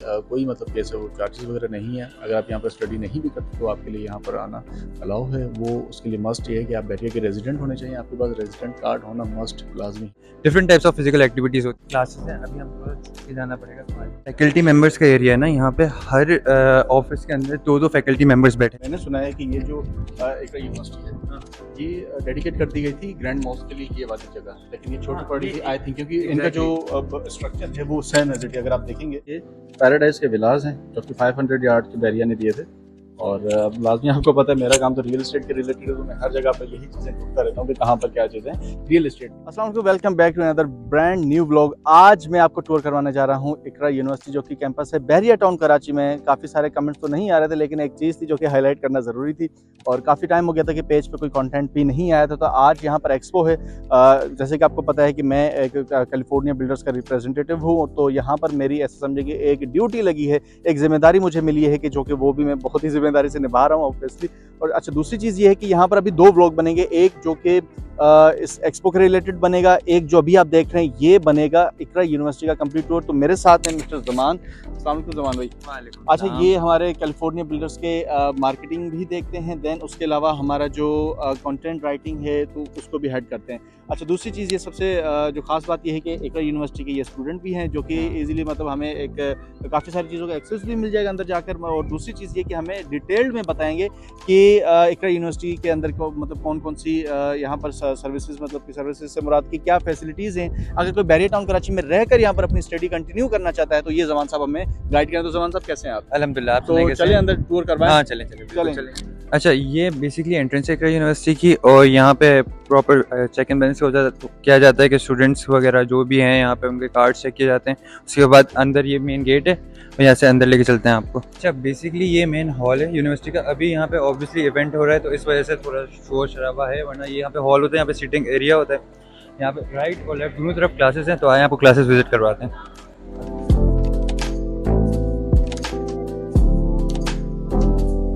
कोई मतलब कैसे वो चार्जेस वगैरह नहीं है। अगर आप यहाँ पर स्टडी नहीं भी करते तो आपके लिए यहाँ पर आना अलाउ है। वो उसके लिए मस्ट ये है कि आप बैरियर के रेजिडेंट होने चाहिए, आपके पास रेजिडेंट कार्ड होना मस्ट लाजमी। Different types of physical activities होती हैं, क्लासेस हैं। अभी हमको छुट्टी जाना पड़ेगा। फैकल्टी मेंबर्स का एरिया है ना, यहाँ पे हर ऑफिस के अंदर दो फैकल्टी मेंबर्स बैठे। मैंने सुना है कि ये जो एक यूनिवर्सिटी है ये डेडिकेट कर दी गई थी ग्रैंड मॉस्क के लिए ये वाली जगह, लेकिन ये छोटी पड़ी थी आई थिंक, क्योंकि इनका जो स्ट्रक्चर है वो सेम एज इट है। अगर आप देखेंगे ये पैराडाइज के विलाज हैं जो कि 500 यार्ड के बैरिया ने दिए थे। और लाजमी आपको पता है मेरा काम तो रियल एस्टेट के रिलेटेड है, तो मैं हर जगह पर यही चीज़ें ढूंढता रहता हूँ कि कहाँ पर क्या चीज़ें रियल एस्टेट। अस्सलाम वालेकुम, welcome back to another brand new blog. आज मैं आपको टूर करवाने जा रहा हूँ इकरा यूनिवर्सिटी जो कि कैंपस है बैरिया टाउन कराची में। काफ़ी सारे कमेंट्स तो नहीं आ रहे थे, लेकिन एक चीज़ थी जो कि हाईलाइट करना ज़रूरी थी और काफ़ी टाइम हो गया था कि पेज पे कोई कंटेंट भी नहीं आया था। तो आज यहाँ पर एक्सपो है। जैसे कि आपको पता है कि मैं एक कैलिफोर्निया बिल्डर्स का रिप्रेजेंटेटिव हूँ, तो यहाँ पर मेरी ऐसा समझे कि एक ड्यूटी लगी है, एक जिम्मेदारी मुझे मिली है कि जो कि वो भी मैं बहुत ही जिम्मेदारी से निभा रहा हूँ ऑब्वियसली। और अच्छा, दूसरी चीज़ ये है कि यहाँ पर अभी दो व्लॉग बनेंगे, एक जो कि इस एक्सपो के रिलेटेड बनेगा, एक जो अभी आप देख रहे हैं ये बनेगा इकरा यूनिवर्सिटी का कंप्लीट टूर। तो मेरे साथ हैं मिस्टर जमान। अस्सलाम वालेकुम जमान भाई। अच्छा, ये हमारे कैलिफोर्निया बिल्डर्स के मार्केटिंग भी देखते हैं, देन उसके अलावा हमारा जो कंटेंट राइटिंग है तो उसको भी हेड करते हैं। अच्छा, दूसरी चीज़ ये सबसे जो खास बात ये है कि इकरा यूनिवर्सिटी के ये स्टूडेंट भी हैं जो कि ईजिली मतलब हमें एक काफ़ी सारी चीज़ों का एक्सेस भी मिल जाएगा अंदर जाकर। और दूसरी चीज़ ये कि हमें डिटेल्ड में बताएंगे कि इकरा यूनिवर्सिटी के अंदर को मतलब कौन कौन सी यहाँ पर सर्विसेज, मतलब कि सर्विसेज से मुराद की क्या फैसिलिटीज़ हैं। अगर कोई बैरिया टाउन कराची में रहकर यहाँ पर अपनी स्टडी कंटिन्यू करना चाहता है तो ये जमान साहब हमें गाइड करें। तो जमान साहब कैसे हैं आप? अल्हम्दुलिल्लाह। तो चलिए अंदर टूर करवाएं। हाँ, चलें। अच्छा, ये बेसिकली एंट्रेंस है इकरा यूनिवर्सिटी की, और यहाँ पे प्रॉपर चेक एंड बैलेंस किया जाता है कि स्टूडेंट्स वगैरह जो भी हैं यहाँ पे उनके कार्ड चेक किए जाते हैं। उसके बाद अंदर ये मेन गेट है और यहाँ से अंदर लेके चलते हैं आपको। अच्छा, बेसिकली ये मेन हॉल है यूनिवर्सिटी का। अभी यहाँ पे ऑब्वियसली इवेंट हो रहा है तो इस वजह से थोड़ा शोर शराबा है, वरना ये यहाँ पे हॉल होता है, यहाँ पे सीटिंग एरिया होता है। यहाँ पे राइट और लेफ्ट दोनों तरफ क्लासेस हैं, तो आए आपको क्लासेस विजिट करवाते हैं।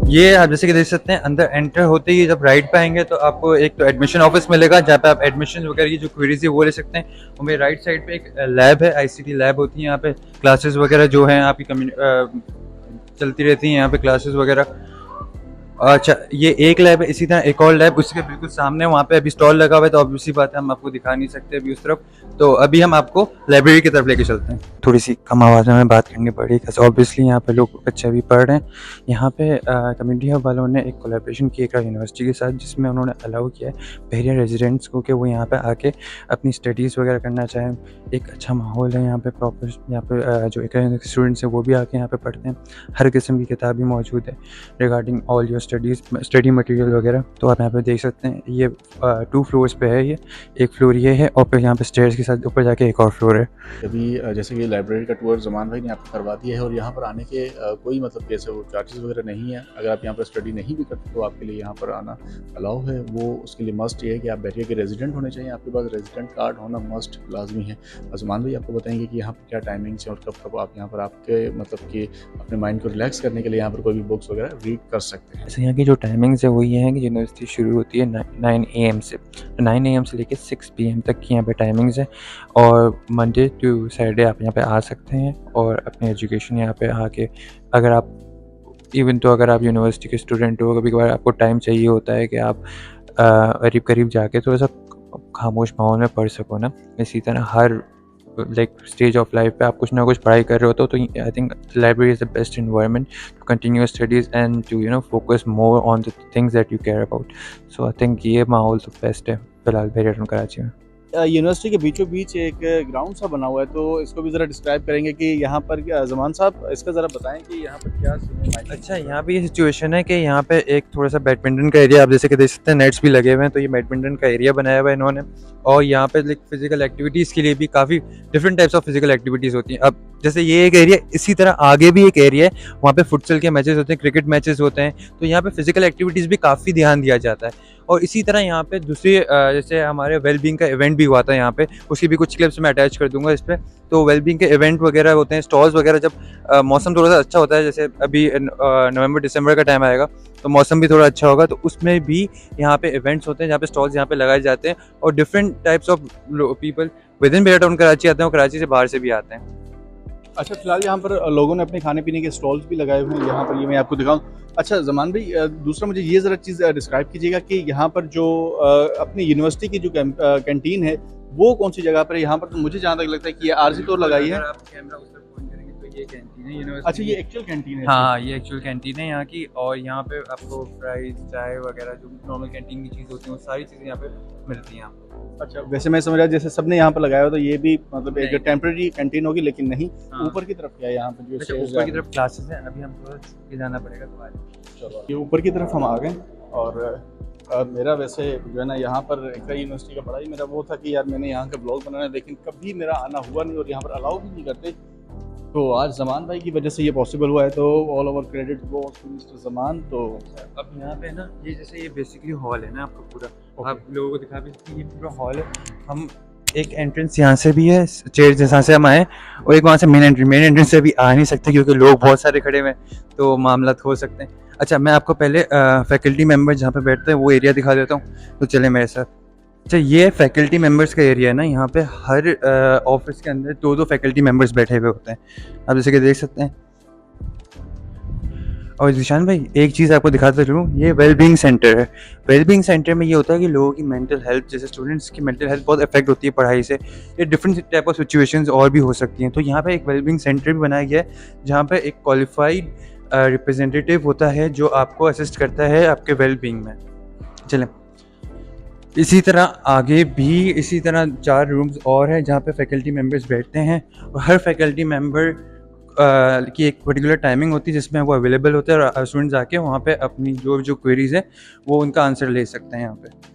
ये आप जैसे कि देख सकते हैं, अंदर एंटर होते ही जब राइट पे आएंगे तो आपको एक तो एडमिशन ऑफिस मिलेगा जहाँ पे आप एडमिशन वगैरह की जो क्वेरीज है वो ले सकते हैं। और मेरे राइट साइड पे एक लैब है, आईसीटी लैब होती है। यहाँ पे क्लासेस वगैरह जो हैं आपकी चलती रहती हैं यहाँ पे क्लासेस वगैरह। अच्छा, ये एक लैब है, इसी तरह एक और लैब उसके बिल्कुल सामने, वहाँ पे अभी स्टॉल लगा हुआ है तो ऑब्वियसली बात है हम आपको दिखा नहीं सकते अभी उस तरफ। तो अभी हम आपको लाइब्रेरी की तरफ लेके चलते हैं। थोड़ी सी कम आवाज़ में बात करनी पड़ी क्योंकि ऑब्वियसली यहाँ पे लोग बच्चे भी पढ़ रहे हैं। यहाँ पे कम्युनिटी हब वालों ने एक कोलैबोरेशन की इकरा यूनिवर्सिटी के साथ, जिसमें उन्होंने अलाउ किया है बैरिया रेजिडेंट्स को कि वो यहाँ पे आके अपनी स्टडीज़ वगैरह करना चाहें। एक अच्छा माहौल है यहाँ पे, प्रॉपर यहाँ पे जो इकरा स्टूडेंट्स हैं वो भी आके यहाँ पे पढ़ते हैं। हर किस्म की किताब भी मौजूद है regarding all your study material वगैरह। तो आप यहाँ पे देख सकते हैं ये 2 फ्लोर्स पे है। ये एक फ्लोर ये है और फिर यहाँ पे स्टेयर्स के साथ ऊपर जाके एक और फ्लोर है। अभी जैसे कि लाइब्रेरी का टूर जमान भाई ने आपको करवा दिया है और यहाँ पर आने के कोई मतलब कैसे वो चार्जेस वगैरह नहीं है। अगर आप यहाँ पर स्टडी नहीं भी करते तो आपके लिए यहाँ पर आना अलाउ है। वो उसके लिए मस्ट ये है कि आप बैरिया के रेजिडेंट होने चाहिए, आपके पास रेजिडेंट कार्ड होना मस्ट लाजमी है। जमान भाई आपको बताएंगे कि यहाँ पर क्या टाइमिंग्स हैं और कब कब आप यहाँ पर आपके मतलब कि अपने माइंड को रिलैक्स करने के लिए यहाँ पर कोई भी बुक्स वगैरह रीड कर सकते हैं। यहाँ की जो टाइमिंग्स है वो ये है कि यूनिवर्सिटी शुरू होती है 9 AM से, 9 AM से लेके 6 PM तक की यहाँ पे टाइमिंग्स है। और मंडे टू सैटरडे आप यहाँ पे आ सकते हैं और अपनी एजुकेशन यहाँ पे आके, अगर आप अगर आप यूनिवर्सिटी के स्टूडेंट हो, कभी कभार आपको टाइम चाहिए होता है कि आप करीब करीब जाके थोड़ा सा खामोश माहौल में पढ़ सको ना। इसी तरह हर स्टेज ऑफ लाइफ पे आप कुछ ना कुछ पढ़ाई कर रहे हो तो I think library is the best environment to continue studies and to focus more on the things that you care about. So I think ये माहौल तो बेस्ट है फिलहाल बैरिया टाउन कराची में। यूनिवर्सिटी के बीचों बीच एक ग्राउंड सा बना हुआ है, तो इसको भी ज़रा डिस्क्राइब करेंगे कि यहाँ पर जमान साहब इसका ज़रा बताएं कि यहाँ पर क्या सीन है। अच्छा, यहाँ पे ये सिचुएशन है कि यहाँ पे एक थोड़ा सा बैडमिंटन का एरिया, आप जैसे कि देख सकते हैं नेट्स भी लगे हुए हैं, तो ये बैडमिंटन का एरिया बनाया हुआ है इन्होंने। और यहाँ पे फिजिकल एक्टिविटीज़ के लिए भी काफ़ी different types of physical activities होती हैं। अब जैसे ये एक एरिया, इसी तरह आगे भी एक एरिया है, वहाँ पे फुटसल के मैचेस होते हैं, क्रिकेट मैचेस होते हैं, तो यहाँ पे फिजिकल एक्टिविटीज़ भी काफ़ी ध्यान दिया जाता है। और इसी तरह यहाँ पे दूसरी जैसे हमारे वेलबींग का इवेंट भी हुआ था यहाँ पे, उसकी भी कुछ क्लिप्स मैं अटैच कर दूंगा इस पर। तो वेलबींग के इवेंट वगैरह होते हैं, स्टॉल्स वगैरह, जब मौसम थोड़ा सा अच्छा होता है, जैसे अभी नवंबर दिसंबर का टाइम आएगा तो मौसम भी थोड़ा अच्छा होगा, तो उसमें भी यहाँ पे इवेंट्स होते हैं जहाँ पे स्टॉल्स यहाँ पे लगाए जाते हैं और different types of people with in Bahria Town Karachi आते हैं और कराची से बाहर से भी आते हैं। अच्छा, फिलहाल यहाँ पर लोगों ने अपने खाने पीने के स्टॉल्स भी लगाए हुए हैं। यहाँ पर ये मैं आपको दिखाऊं। अच्छा जमान भाई, दूसरा मुझे ये ज़रा चीज़ डिस्क्राइब कीजिएगा कि यहाँ पर जो अपनी यूनिवर्सिटी की जो कैंटीन है वो कौन सी जगह पर है? यहाँ पर तो मुझे जहाँ तक लगता है कि ये आरजी तौर लगाई है। अगर आप कैमरा उस तरफ पॉइंट करेंगे तो ये कैंटीन है यूनिवर्सिटी। अच्छा, ये एक्चुअल कैंटीन है? हाँ, ये एक्चुअल कैंटीन है यहाँ की, और यहाँ पे आपको फ्राइज, चाय वगैरह जो नॉर्मल कैंटीन की चीज़ होती है वो सारी चीज़ें यहाँ पे मिलती हैं आपको। अच्छा, वैसे मैं समझ रहा जैसे सबने यहाँ पर लगाया हो तो ये भी मतलब एक नहीं। टेम्परेरी कैंटीन होगी, लेकिन नहीं। हाँ। ऊपर की तरफ क्या है यहाँ पर जो अच्छा, stairs ऊपर जा की रहे तरफ क्लासेस हैं, अभी हम थोड़ा छुप के जाना पड़ेगा तो आज। हैं? चलो, ये ऊपर की तरफ हम आ गए। और मेरा वैसे जो है ना यहाँ पर एक्रा यूनिवर्सिटी का बड़ा ही मेरा वो था कि यार मैंने यहाँ का ब्लॉग बनाना है, लेकिन कभी मेरा आना हुआ नहीं और यहाँ पर अलाउ भी नहीं करते। तो आज जमान भाई की वजह से ये पॉसिबल हुआ है, तो all over credit goes to mister Zaman. तो अब यहाँ पे ना ये जैसे ये बेसिकली हॉल है ना आपका पूरा, आप लोगों को दिखा भी सकते हैं, ये पूरा हॉल है। हम एक एंट्रेंस यहाँ से भी है, चेयर जैसा से हम आए, और एक वहाँ से मेन एंट्रेंस से भी आ नहीं सकते क्योंकि लोग बहुत सारे खड़े हुए हैं, तो मामला हो सकते हैं। अच्छा, मैं आपको पहले फैकल्टी मेंबर जहाँ पे बैठते हैं वो एरिया दिखा देता हूँ, तो चले मेरे साथ। अच्छा, ये फैकल्टी मेंबर्स का एरिया है ना, यहाँ पे हर ऑफिस के अंदर दो दो फैकल्टी मेंबर्स बैठे हुए होते हैं, आप जैसे कि देख सकते हैं। और जिशान भाई एक चीज़ आपको दिखाता चलूँ, ये वेलबींग सेंटर है। वेलबींग सेंटर में ये होता है कि लोगों की मेंटल हेल्थ, जैसे स्टूडेंट्स की मेंटल हेल्थ बहुत अफेक्ट होती है पढ़ाई से, ये डिफरेंट टाइप ऑफ सिचुएशंस और भी हो सकती हैं। तो यहाँ पे एक वेलबींग सेंटर भी बनाया गया है जहाँ पे एक क्वालिफाइड रिप्रेजेंटेटिव होता है जो आपको असिस्ट करता है आपके वेलबींग में। चलें, इसी तरह आगे भी इसी तरह 4 रूम्स और हैं जहाँ पे फैकल्टी मेंबर्स बैठते हैं, और हर फैकल्टी मेंबर की एक पर्टिकुलर टाइमिंग होती है जिसमें वो अवेलेबल होते हैं, और स्टूडेंट्स आके वहाँ पे अपनी जो जो क्वेरीज हैं वो उनका आंसर ले सकते हैं यहाँ पे।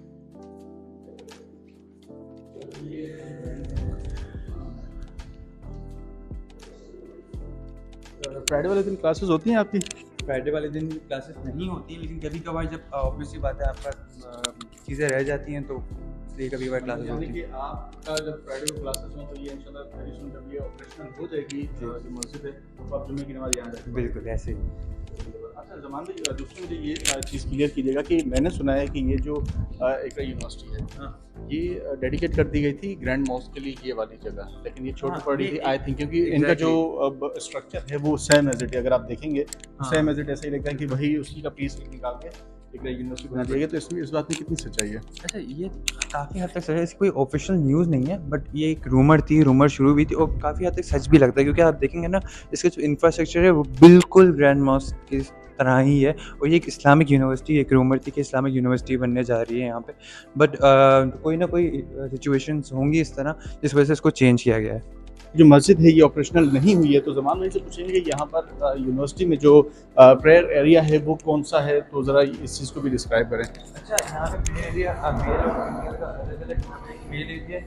फ्राइडे वाले दिन क्लासेस होती हैं आपकी? फ्राइडे वाले दिन क्लासेस नहीं होती, लेकिन कभी कभार जब ऑब्वियसली बात है आपका चीज़ें रह जाती हैं तो इसलिए कभी कभार क्लासेस होती यानी हैं। कि आपका जब फ्राइडे को क्लासेस हो तो ये इंशाल्लाह वेरी सून जब ये ऑपरेशनल हो जाएगी जो मस्जिद है, तो आप जुम्मे की नमाज यहाँ रखें। बिल्कुल ऐसे ही। अच्छा जमान भाई, दूसरी मुझे ये चीज़ क्लियर कीजिएगा कि मैंने सुना है कि ये जो एकरा यूनिवर्सिटी है, हाँ। ये डेडिकेट कर दी गई थी ग्रैंड मॉस्क के लिए ये वाली जगह, लेकिन ये छोटी हाँ, पड़ रही ये थी आई थिंक, क्योंकि इनका जो स्ट्रक्चर है वो सेम एज इट है। अगर आप देखेंगे हाँ। सेम एज इट ऐसा ही लगता है कि वही उसी का पीस निकाल के एकरा यूनिवर्सिटी बना दिया गया। तो इसमें इस बात में कितनी सच्चाई है? अच्छा, ये काफ़ी हद तक सच है, इसकी कोई ऑफिशियल न्यूज़ नहीं है, बट ये एक रूमर थी, रूमर शुरू हुई थी और काफ़ी हद तक सच भी लगता है, क्योंकि आप देखेंगे ना इसका जो इंफ्रास्ट्रक्चर है वो बिल्कुल ग्रैंड मॉस्क की तरह ही है, और ये एक इस्लामिक यूनिवर्सिटी, एक रूमर थी कि इस्लामिक यूनिवर्सिटी बनने जा रही है यहाँ पे, बट कोई ना कोई सिचुएशंस होंगी इस तरह जिस वजह से इसको चेंज किया गया है। जो मस्जिद है ये ऑपरेशनल नहीं हुई है, तो जमान भाई से पूछेंगे कि यहाँ पर यूनिवर्सिटी में जो प्रेयर एरिया है वो कौन सा है, तो ज़रा इस चीज़ को भी डिस्क्राइब करें। अच्छा, यहाँ पे मेल एरिया, मेल और फीमेल का अलग-अलग मेल एरिया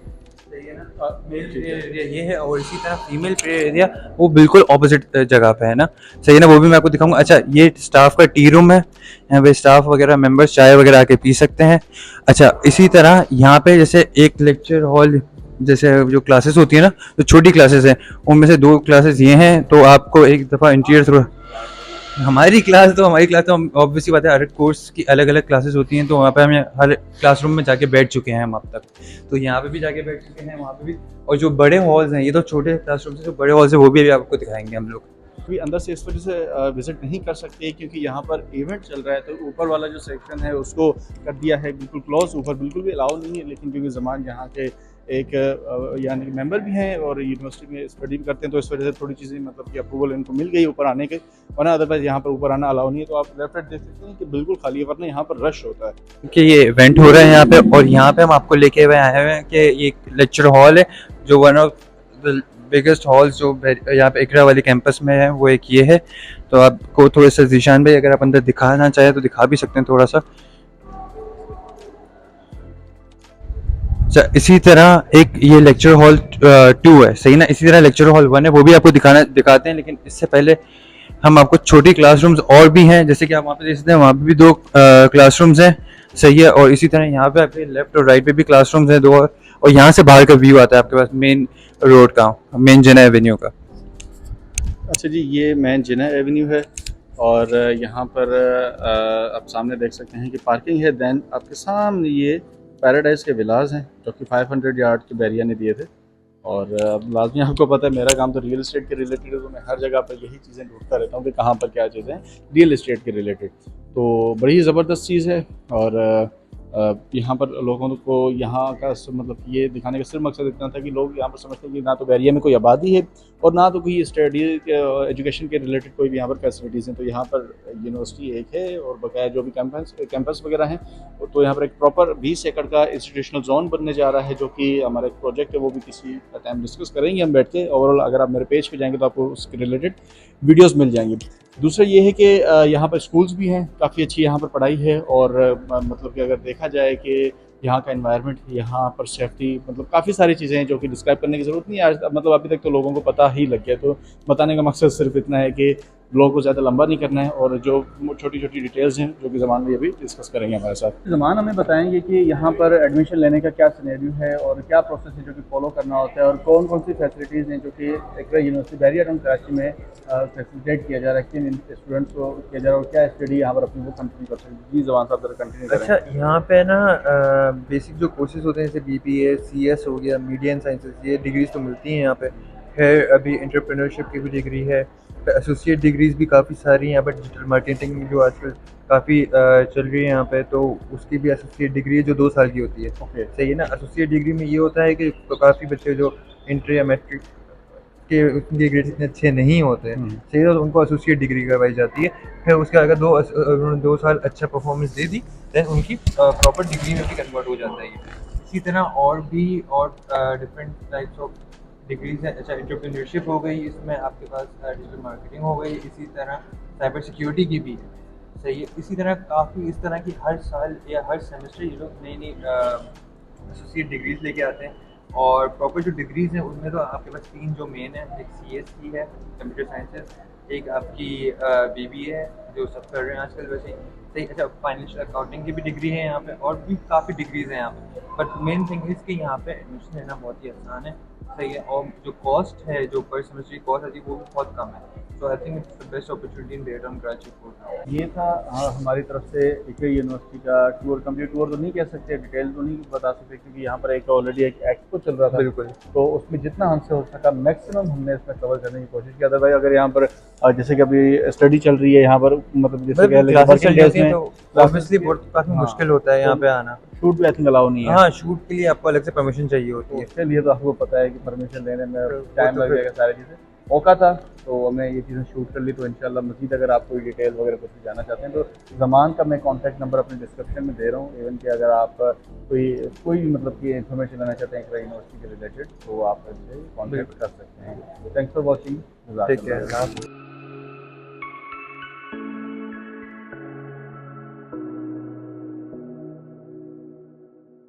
सही है ना, मेल प्रेयर एरिया ये है, और इसी तरह फीमेल प्रेयर एरिया वो बिल्कुल ऑपोजिट जगह पे है ना, सही है ना, वो भी मैं आपको दिखाऊंगा। अच्छा, ये स्टाफ का टी रूम है, यहाँ पे स्टाफ वगैरह मेंबर्स चाय वगैरह आके पी सकते हैं। अच्छा, इसी तरह यहाँ पे जैसे एक लेक्चर हॉल, जैसे जो क्लासेस होती है ना, जो छोटी क्लासेस हैं उनमें से 2 क्लासेस ये हैं, तो आपको एक दफ़ा इंटीरियर थ्रू हमारी क्लास तो ऑब्वियसली बात है, हर कोर्स की अलग अलग क्लासेस होती हैं, तो वहाँ पे हम हर क्लासरूम में जाके बैठ चुके हैं हम अब तक, तो यहाँ पे भी जाके बैठ चुके हैं, वहाँ पे भी। और जो बड़े हॉल्स हैं, ये तो छोटे क्लासरूम से जो बड़े हॉल्स हैं वो भी अभी आपको दिखाएंगे हम लोग। अभी अंदर से इस वजह से विजिट नहीं कर सकते क्योंकि यहाँ पर इवेंट चल रहा है, तो ऊपर वाला जो सेक्शन है उसको कर दिया है बिल्कुल क्लोज, ऊपर बिल्कुल भी अलाउ नहीं है। लेकिन क्योंकि जमान यहाँ के एक यानी कि मेंबर भी हैं और यूनिवर्सिटी में स्टडी भी करते हैं, तो इस वजह से थोड़ी चीज़ें मतलब कि अप्रूवल इनको मिल गई ऊपर आने के, वरना अदरवाइज यहाँ पर ऊपर आना अलाउ नहीं है। तो आप लेफ्ट राइट देख सकते हैं कि बिल्कुल खाली है, वरना यहाँ पर रश होता है कि ये इवेंट हो रहा है यहाँ पे, और यहाँ पे हम आपको लेके हुए आए हुए हैं कि ये एक लेक्चर हॉल है जो one of the biggest halls जो यहाँ पे इकरा वाली कैंपस में है, वो एक ये है। तो आपको थोड़ा सा जीशान भाई अगर आप अंदर दिखाना चाहें तो दिखा भी सकते हैं थोड़ा सा। अच्छा, इसी तरह एक ये लेक्चर हॉल 2 है, सही ना, इसी तरह लेक्चर हॉल 1 है, वो भी आपको दिखाते हैं। लेकिन इससे पहले हम आपको छोटी क्लासरूम्स और भी हैं, जैसे कि आप वहाँ पे देख सकते हैं, वहाँ पे भी 2 क्लासरूम्स हैं, सही है। और इसी तरह यहाँ पे आपके लेफ्ट और राइट पे भी क्लासरूम्स हैं 2 और यहाँ से बाहर का व्यू आता है आपके पास मेन रोड का, मेन जिना एवेन्यू का। अच्छा जी, ये मेन जिना एवेन्यू है और यहाँ पर आप सामने देख सकते हैं कि पार्किंग है। दैन आपके सामने ये पैराडाइज के विलास हैं जो कि 500 यार्ड के बैरिया ने दिए थे, और लाजमी आपको पता है मेरा काम तो रियल इस्टेट के रिलेटेड है, तो मैं हर जगह पर यही चीज़ें ढूंढता रहता हूँ कि कहाँ पर क्या चीज़ें हैं रियल इस्टेट के रिलेटेड। तो बड़ी ही ज़बरदस्त चीज़ है। और यहाँ पर लोगों को यहाँ का मतलब ये दिखाने का सिर्फ मकसद इतना था कि लोग यहाँ पर समझते हैं कि ना तो एरिया में कोई आबादी है और ना तो कोई स्टडी एजुकेशन के रिलेटेड कोई भी यहाँ पर फैसिलिटीज़ हैं। तो यहाँ पर यूनिवर्सिटी एक है और बकाया जो भी कैंपस वगैरह हैं, तो यहाँ पर एक प्रॉपर 20 एकड़ का इंस्टीट्यूशनल जोन बनने जा रहा है, जो कि हमारा एक प्रोजेक्ट है, वो भी किसी टाइम डिस्कस करेंगे हम बैठ के। ओवरऑल अगर आप मेरे पेज पे जाएंगे तो आपको उसके रिलेटेड वीडियोस मिल जाएंगी। दूसरा ये है कि यहाँ पर स्कूल्स भी हैं, काफ़ी अच्छी यहाँ पर पढ़ाई है। और मतलब कि अगर देखा जाए कि यहाँ का एनवायरनमेंट, यहाँ पर सेफ्टी, मतलब काफ़ी सारी चीज़ें हैं जो कि डिस्क्राइब करने की ज़रूरत नहीं है आज, मतलब अभी तक तो लोगों को पता ही लग गया। तो बताने का मकसद सिर्फ इतना है कि लोगों को ज़्यादा लंबा नहीं करना है, और जो छोटी छोटी डिटेल्स हैं जो कि ज़मान भी अभी डिस्कस करेंगे हमारे साथ। ज़मान हमें बताएंगे कि यहाँ पर एडमिशन लेने का क्या सिनेरियो है और क्या प्रोसेस है जो कि फॉलो करना होता है, और कौन कौन सी फैसिलिटीज़ हैं जो कि एक यूनिवर्सिटी बैरियर टाउन कराची में फैसिलिटेट किया जा रहा है, किन स्टूडेंट्स को किया जा रहा है, और क्या स्टडी यहाँ पर अपनी वो कंटिन्यू कर सकते हैं। जी ज़बान साहब जरा कंटिन्यू करें। अच्छा, यहाँ पे ना बेसिक जो कोर्सेज होते हैं जैसे BBA CS हो गया, मीडिया एंड साइंसेस, ये डिग्रीज तो मिलती हैं यहाँ पे। खैर अभी एंटरप्रेन्योरशिप की भी डिग्री है, एसोसिएट डिग्रीज भी काफ़ी सारी हैं यहाँ पर। डिजिटल मार्केटिंग जो आजकल काफ़ी चल रही है यहाँ पे, तो उसकी भी एसोसिएट डिग्री है जो 2 साल की होती है। ओके। सही है ना। एसोसिएट डिग्री में ये होता है कि तो काफ़ी बच्चे जो इंटर या मैट्रिक के उनके ग्रेड इतने अच्छे नहीं होते, सही है, तो उनको एसोसिएट डिग्री करवाई जाती है। फिर उसके अगर उन्होंने 2 साल अच्छा परफॉर्मेंस दे दी, देन उनकी प्रॉपर डिग्री में भी कन्वर्ट हो जाता है ये। इसी तरह और भी और डिफरेंट टाइप्स ऑफ डिग्रीज हैं। अच्छा, एंटरप्रेन्योरशिप हो गई, इसमें आपके पास डिजिटल मार्केटिंग हो गई, इसी तरह साइबर सिक्योरिटी की भी है। सही है। इसी तरह काफ़ी इस तरह की हर साल या हर सेमेस्टर ये लोग नई नई एसोसिएट डिग्रीज लेके आते हैं। और प्रॉपर जो डिग्रीज हैं उनमें तो आपके पास 3 जो मेन है, एक CS की है कंप्यूटर साइंसेस, एक आपकी BBA है जो सब कर रहे हैं आजकल वैसे ही। सही। अच्छा, फाइनेंशियल अकाउंटिंग की भी डिग्री है यहाँ पे, और भी काफ़ी डिग्रीज हैं यहाँ पे। बट मेन थिंग इज़ कि यहाँ पे एडमिशन लेना बहुत ही आसान है। सही है। और जो कॉस्ट है, जो पर सेमेस्टर की कॉस्ट आती है, वो भी बहुत कम है। So I think it's the best opportunity in Bahria town Karachi for now. ये था हमारी तरफ से एक यूनिवर्सिटी का टूर। कंप्लीट टूर तो नहीं कह सकते, डिटेल तो नहीं बता सकते, क्योंकि यहाँ पर एक ऑलरेडी एक एक्सपो चल रहा था। बिल्कुल। तो उसमें जितना हमसे हो सका मैक्सिमम हमने इसमें कवर करने की कोशिश किया था। भाई अगर यहाँ पर जैसे कि अभी स्टडी चल रही है यहाँ पर, मतलब जैसे क्लासेस चल रही हैं तो classes ऑब्वियसली बहुत काफ़ी हाँ, मुश्किल होता है यहाँ पे आना। शूट भी आई थिंक अलाउ नहीं है। हाँ, शूट के लिए आपको अलग से परमिशन चाहिए होती है। उसके लिए तो आपको पता है कि परमिशन लेने में टाइम तो लग जाएगा, सारी चीज़ें। मौका था तो हमने ये चीज़ें शूट कर ली। तो इंशाल्लाह मज़ीद अगर आप कोई डिटेल वगैरह कुछ भी जानना चाहते हैं तो ज़मान का मैं कॉन्टैक्ट नंबर अपने डिस्क्रिप्शन में दे रहा हूँ। इवन कि अगर आप कोई मतलब कि इन्फॉर्मेशन लेना चाहते हैं यूनिवर्सिटी के रिलेटेड, तो आप इससे कॉन्टैक्ट कर सकते हैं। Thanks for watching. ठीक है।